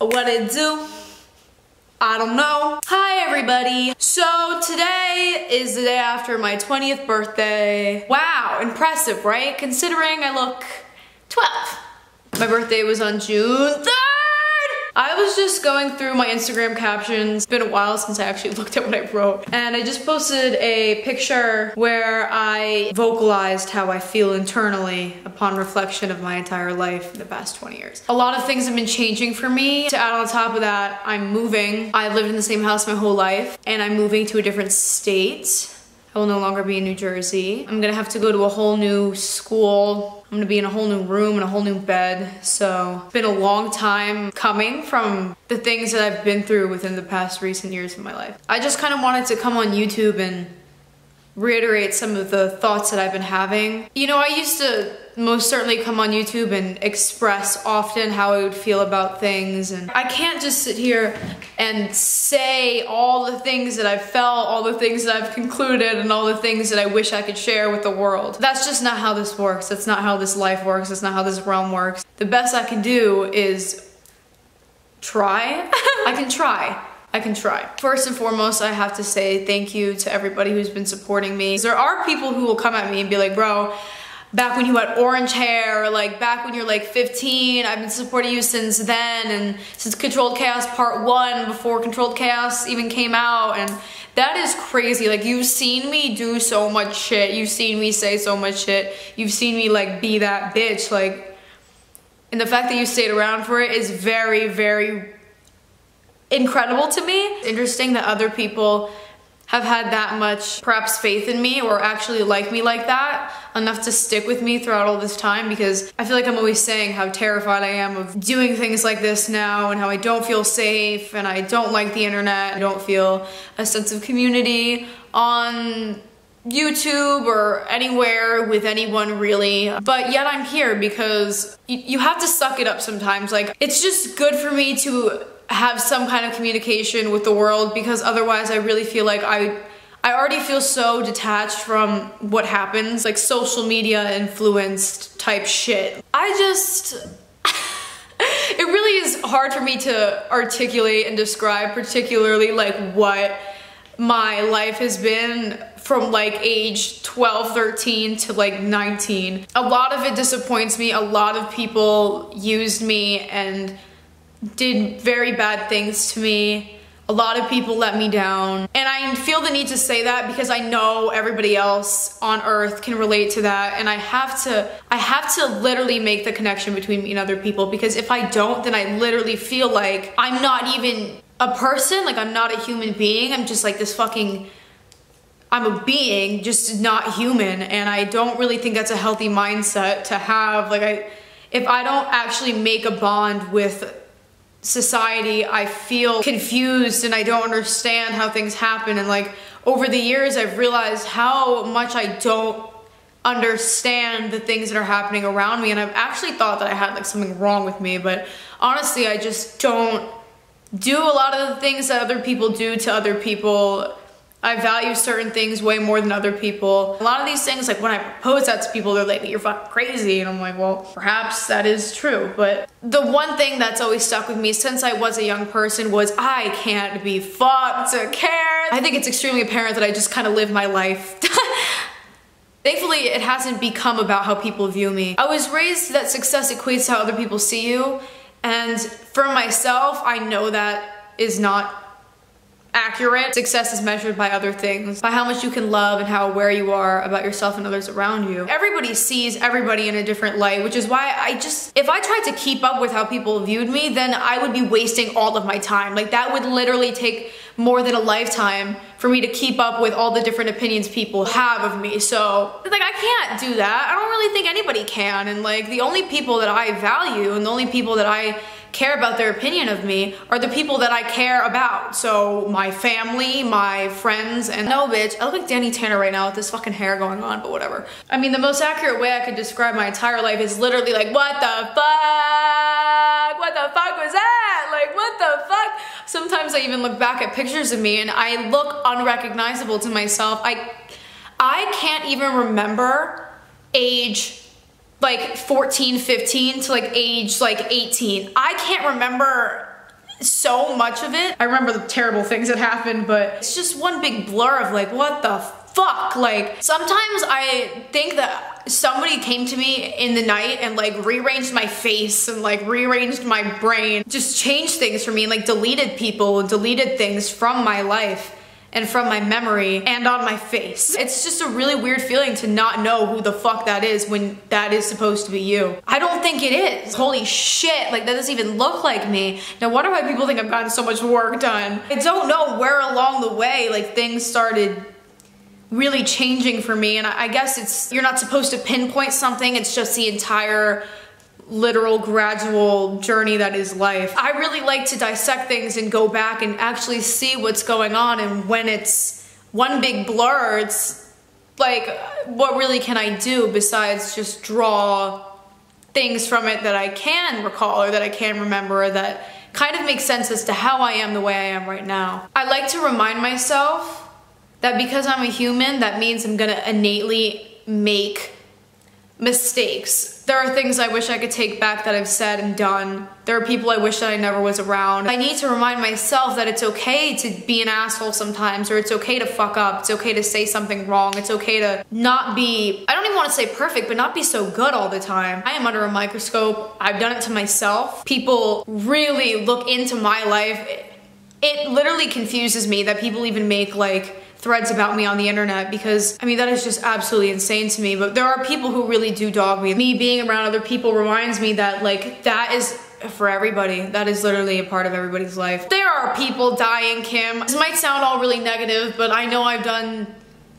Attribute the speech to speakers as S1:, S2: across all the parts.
S1: What it do? I don't know. Hi everybody. So today is the day after my 20th birthday. Wow, impressive, right? Considering I look 12. My birthday was on June 3rd. I was just going through my Instagram captions. It's been a while since I actually looked at what I wrote. And I just posted a picture where I vocalized how I feel internally upon reflection of my entire life in the past 20 years. A lot of things have been changing for me. To add on top of that, I'm moving. I lived in the same house my whole life, and I'm moving to a different state. I will no longer be in New Jersey. I'm gonna have to go to a whole new school. I'm gonna be in a whole new room and a whole new bed. So it's been a long time coming from the things that I've been through within the past recent years of my life. I just kind of wanted to come on YouTube and reiterate some of the thoughts that I've been having. You know, I used to most certainly come on YouTube and express often how I would feel about things, and I can't just sit here and say all the things that I've felt, all the things that I've concluded, and all the things that I wish I could share with the world. That's just not how this works. That's not how this life works. That's not how this realm works. The best I can do is try. I can try. I can try. First and foremost, I have to say thank you to everybody who's been supporting me. There are people who will come at me and be like, bro, back when you had orange hair, or like back when you're like 15, I've been supporting you since then, and since Controlled Chaos Part 1, before Controlled Chaos even came out, and that is crazy. Like, you've seen me do so much shit, you've seen me say so much shit, you've seen me like be that bitch, like, and the fact that you stayed around for it is very, very incredible to me. It's interesting that other people have had that much perhaps faith in me, or actually like me like that, enough to stick with me throughout all this time, because I feel like I'm always saying how terrified I am of doing things like this now, and how I don't feel safe, and I don't like the internet. I don't feel a sense of community on YouTube or anywhere with anyone really, but yet I'm here because you have to suck it up sometimes. Like, it's just good for me to have some kind of communication with the world, because otherwise I really feel like I already feel so detached from what happens, like social media influenced type shit. it really is hard for me to articulate and describe, particularly like what my life has been from like age 12, 13 to like 19. A lot of it disappoints me. A lot of people used me and did very bad things to me. A lot of people let me down. And I feel the need to say that because I know everybody else on earth can relate to that, and I have to literally make the connection between me and other people, because if I don't, then I literally feel like I'm not even a person, like I'm not a human being. I'm just like this fucking, I'm a being, just not human, and I don't really think that's a healthy mindset to have. Like, if I don't actually make a bond with society, I feel confused and I don't understand how things happen. And like, over the years I've realized how much I don't understand the things that are happening around me, and I've actually thought that I had like something wrong with me, but honestly I just don't do a lot of the things that other people do to other people. I value certain things way more than other people. A lot of these things, like when I propose that to people, they're like, you're fucking crazy. And I'm like, well, perhaps that is true. But the one thing that's always stuck with me since I was a young person was, I can't be fucked to care. I think it's extremely apparent that I just kind of live my life. Thankfully, it hasn't become about how people view me. I was raised that success equates to how other people see you. And for myself, I know that is not accurate. Success is measured by other things, by how much you can love and how aware you are about yourself and others around you. Everybody sees everybody in a different light, which is why if I tried to keep up with how people viewed me, then I would be wasting all of my time. Like, that would literally take more than a lifetime for me to keep up with all the different opinions people have of me. So, like, I can't do that. I don't really think anybody can. And like, the only people that I value and the only people that I care about their opinion of me are the people that I care about. So my family, my friends, and no bitch, I look like Danny Tanner right now with this fucking hair going on, but whatever. I mean, the most accurate way I could describe my entire life is literally like, what the fuck? What the fuck was that? Like, what the fuck? Sometimes I even look back at pictures of me and I look unrecognizable to myself. I can't even remember age like 14, 15 to like age like 18. I can't remember so much of it. I remember the terrible things that happened, but it's just one big blur of like, what the fuck? Like, sometimes I think that somebody came to me in the night and like rearranged my face and like rearranged my brain, just changed things for me and like deleted people and deleted things from my life and from my memory and on my face. It's just a really weird feeling to not know who the fuck that is when that is supposed to be you. I don't think it is. Holy shit, like that doesn't even look like me. No wonder why people think I've gotten so much work done. I don't know where along the way like things started really changing for me, and I guess you're not supposed to pinpoint something, it's just the entire literal gradual journey that is life. I really like to dissect things and go back and actually see what's going on, and when it's one big blur, it's like, what really can I do besides just draw things from it that I can recall or that I can remember, or that kind of makes sense as to how I am the way I am right now. I like to remind myself that because I'm a human, that means I'm gonna innately make mistakes. There are things I wish I could take back that I've said and done. There are people I wish that I never was around. I need to remind myself that it's okay to be an asshole sometimes, or it's okay to fuck up, it's okay to say something wrong, it's okay to not be, I don't even want to say perfect, but not be so good all the time. I am under a microscope. I've done it to myself. People really look into my life. It literally confuses me that people even make like threads about me on the internet, because I mean that is just absolutely insane to me. But there are people who really do dog me. Me being around other people reminds me that like that is for everybody. That is literally a part of everybody's life. There are people dying, Kim. This might sound all really negative, but I know I've done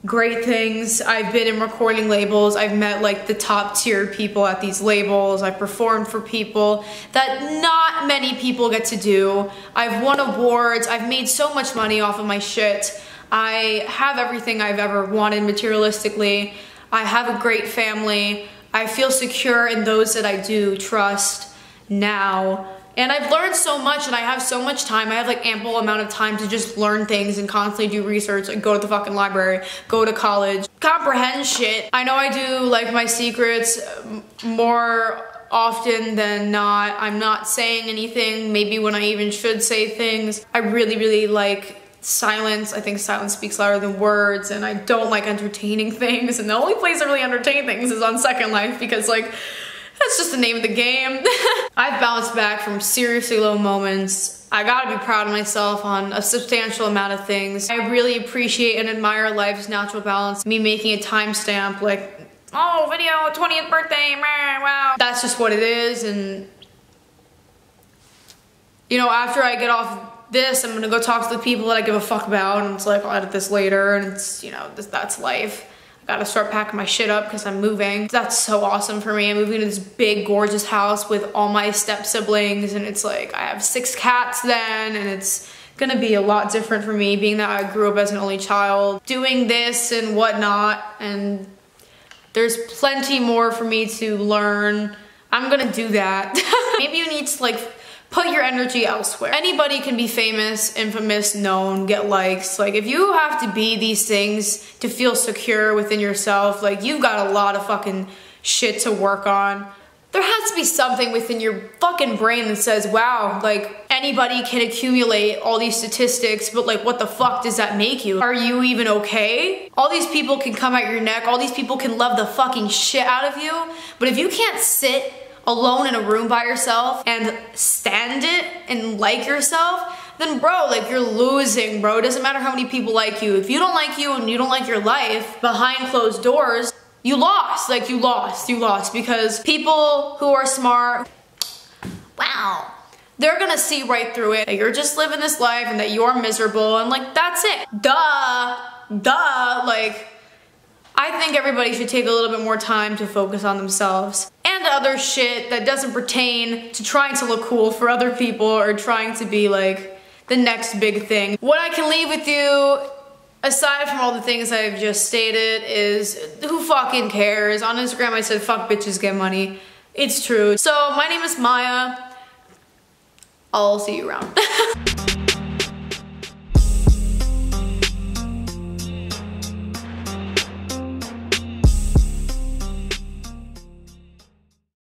S1: great things. I've been in recording labels. I've met like the top tier people at these labels. I've performed for people that not many people get to do. I've won awards. I've made so much money off of my shit. I have everything I've ever wanted materialistically. I have a great family. I feel secure in those that I do trust now. And I've learned so much, and I have so much time. I have like ample amount of time to just learn things and constantly do research, like go to the fucking library, go to college, comprehend shit. I know I do like my secrets more often than not. I'm not saying anything, maybe when I even should say things. I really, really like silence. I think silence speaks louder than words, and I don't like entertaining things, and the only place I really entertain things is on Second Life, because like that's just the name of the game. I've bounced back from seriously low moments. I gotta be proud of myself on a substantial amount of things. I really appreciate and admire life's natural balance. Me making a timestamp like, oh, video, 20th birthday, wow. That's just what it is, and you know, after I get off this, I'm gonna go talk to the people that I give a fuck about, and it's like, I'll edit this later, and it's, you know, that's life. I gotta start packing my shit up because I'm moving. That's so awesome for me. I'm moving to this big, gorgeous house with all my step siblings, and it's like, I have 6 cats then, and it's gonna be a lot different for me, being that I grew up as an only child, doing this and whatnot, and there's plenty more for me to learn. I'm gonna do that. Maybe you need to like put your energy elsewhere. Anybody can be famous, infamous, known, get likes. Like if you have to be these things to feel secure within yourself, like you've got a lot of fucking shit to work on. There has to be something within your fucking brain that says, wow, like anybody can accumulate all these statistics, but like what the fuck does that make you? Are you even okay? All these people can come at your neck, all these people can love the fucking shit out of you, but if you can't sit alone in a room by yourself and stand it and like yourself, then bro, like you're losing, bro. It doesn't matter how many people like you. If you don't like you and you don't like your life behind closed doors, you lost, like you lost, because people who are smart, wow, they're gonna see right through it, that you're just living this life and that you're miserable, and like, that's it. Duh, like, I think everybody should take a little bit more time to focus on themselves and other shit that doesn't pertain to trying to look cool for other people or trying to be like the next big thing. What I can leave with you, aside from all the things I've just stated, is who fucking cares? On Instagram I said fuck bitches get money. It's true. So my name is Maya. I'll see you around.